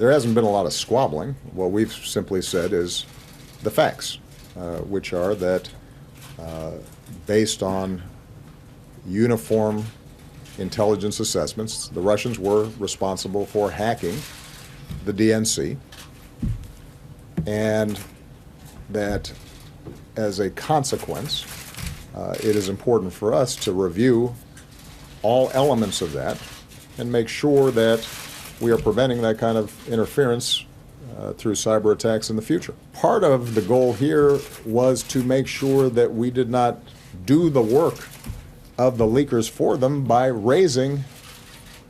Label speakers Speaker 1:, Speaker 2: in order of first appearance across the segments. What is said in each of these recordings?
Speaker 1: There hasn't been a lot of squabbling. What we've simply said is the facts, which are that based on uniform intelligence assessments, the Russians were responsible for hacking the DNC, and that as a consequence, it is important for us to review all elements of that and make sure that we are preventing that kind of interference through cyber attacks in the future. Part of the goal here was to make sure that we did not do the work of the leakers for them by raising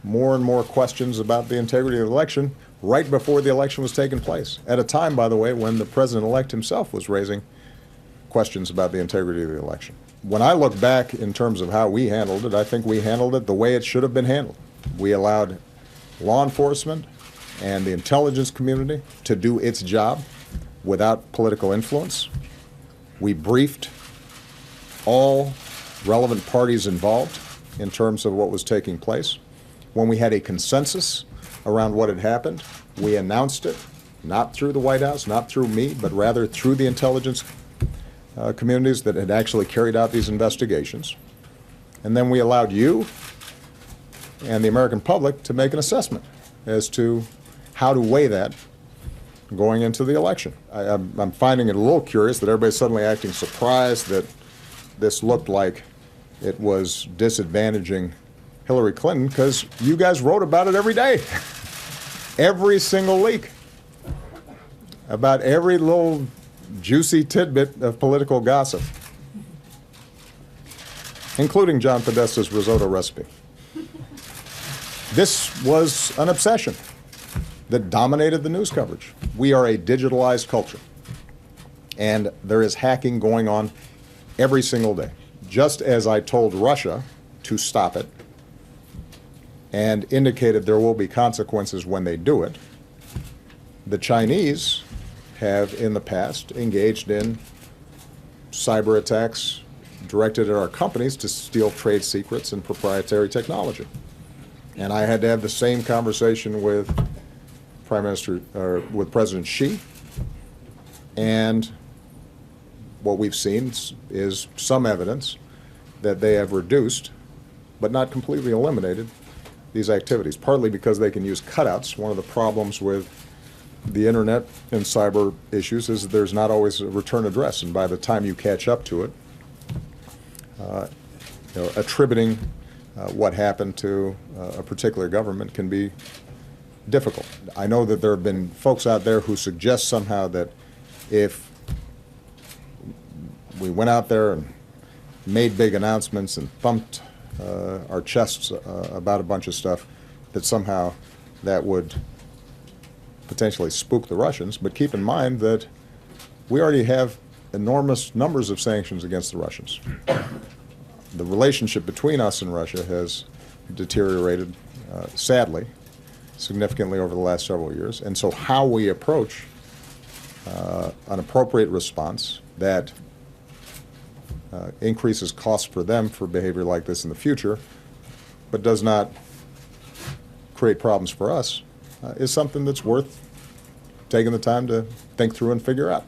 Speaker 1: more and more questions about the integrity of the election right before the election was taking place, at a time, by the way, when the president-elect himself was raising questions about the integrity of the election. When I look back in terms of how we handled it, I think we handled it the way it should have been handled. We allowed law enforcement and the intelligence community to do its job without political influence. We briefed all relevant parties involved in terms of what was taking place. When we had a consensus around what had happened, we announced it, not through the White House, not through me, but rather through the intelligence communities that had actually carried out these investigations. And then we allowed you and the American public to make an assessment as to how to weigh that going into the election. I'm finding it a little curious that everybody's suddenly acting surprised that this looked like it was disadvantaging Hillary Clinton, because you guys wrote about it every day. Every single leak, about every little juicy tidbit of political gossip, including John Podesta's risotto recipe. This was an obsession that dominated the news coverage. We are a digitalized culture, and there is hacking going on every single day. Just as I told Russia to stop it and indicated there will be consequences when they do it, the Chinese have in the past engaged in cyber attacks directed at our companies to steal trade secrets and proprietary technology. And I had to have the same conversation with with President Xi, and what we've seen is some evidence that they have reduced, but not completely eliminated, these activities, partly because they can use cutouts. One of the problems with the internet and cyber issues is that there's not always a return address, and by the time you catch up to it, attributing what happened to a particular government can be difficult. I know that there have been folks out there who suggest somehow that if we went out there and made big announcements and thumped our chests about a bunch of stuff, that somehow that would potentially spook the Russians. But keep in mind that we already have enormous numbers of sanctions against the Russians. The relationship between us and Russia has deteriorated, sadly, significantly over the last several years. And so how we approach an appropriate response that increases costs for them for behavior like this in the future, but does not create problems for us, is something that's worth taking the time to think through and figure out.